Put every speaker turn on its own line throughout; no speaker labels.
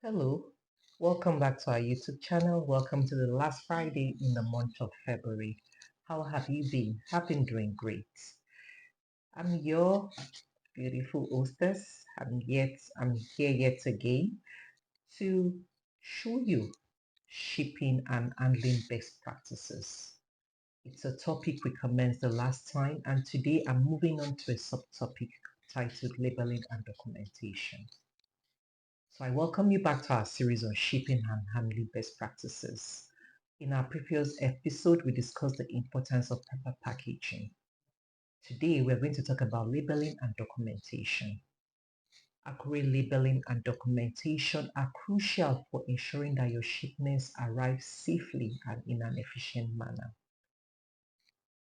Hello, welcome back to our YouTube channel. Welcome to the last Friday in the month of February. How have you been? I've been doing great. I'm your beautiful hostess. I'm here yet again to show you shipping and handling best practices. It's a topic we commenced the last time, and today I'm moving on to a subtopic titled labeling and documentation. So I welcome you back to our series on shipping and handling best practices. In our previous episode, we discussed the importance of proper packaging. Today, we're going to talk about labeling and documentation. Accurate labeling and documentation are crucial for ensuring that your shipments arrive safely and in an efficient manner.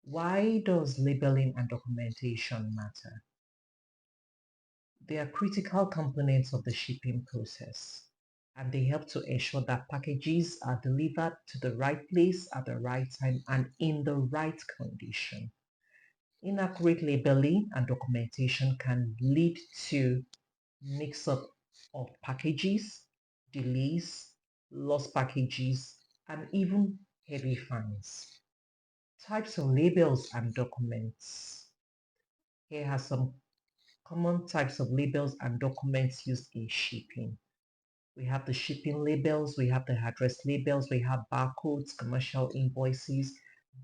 Why does labeling and documentation matter? They are critical components of the shipping process, and they help to ensure that packages are delivered to the right place at the right time and in the right condition. Inaccurate labeling and documentation can lead to mix-up of packages, delays, lost packages, and even heavy fines. Types of labels and documents. Here are some common types of labels and documents used in shipping. We have the shipping labels, we have the address labels, we have barcodes, commercial invoices,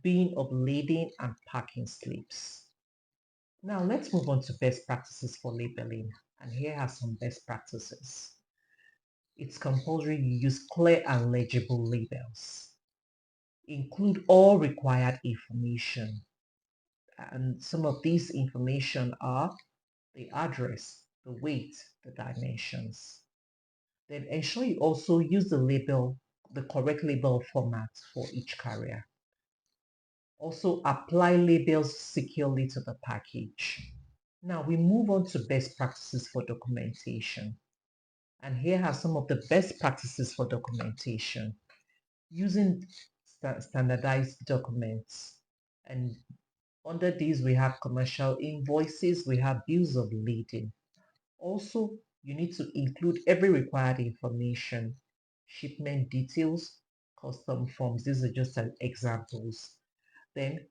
bin of lading, and packing slips. Now let's move on to best practices for labeling. And here are some best practices. It's compulsory you use clear and legible labels. Include all required information. And some of these information are the address, the weight, the dimensions. Then ensure you also use the correct label format for each carrier. Also apply labels securely to the package. Now we move on to best practices for documentation. And here are some of the best practices for documentation. Using standardized documents. And under these we have commercial invoices, we have bills of lading. Also, you need to include every required information, shipment details, custom forms. These are just examples. Then,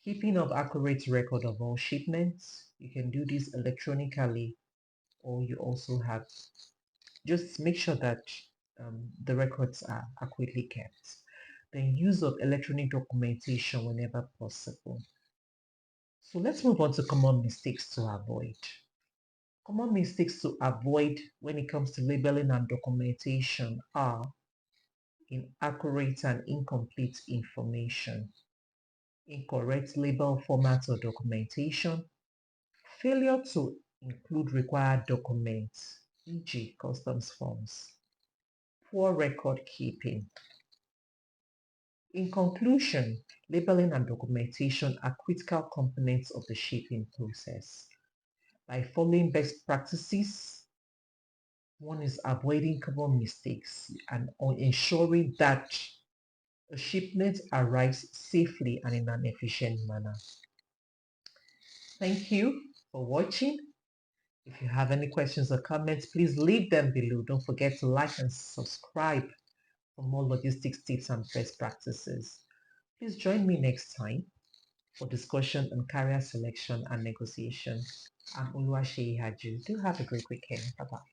keeping of accurate record of all shipments. You can do this electronically, or you also have, just make sure that the records are accurately kept. Then use of electronic documentation whenever possible. So let's move on to common mistakes to avoid. Common mistakes to avoid when it comes to labeling and documentation are inaccurate and incomplete information, incorrect label format or documentation, failure to include required documents, e.g. customs forms, poor record keeping. In conclusion, labeling and documentation are critical components of the shipping process. By following best practices, one is avoiding common mistakes and ensuring that a shipment arrives safely and in an efficient manner. Thank you for watching. If you have any questions or comments, please leave them below. Don't forget to like and subscribe for more logistics tips and best practices. Please join me next time for discussion on carrier selection and negotiation. I'm Oluwaseyi Haju. Do have a great weekend. Bye-bye.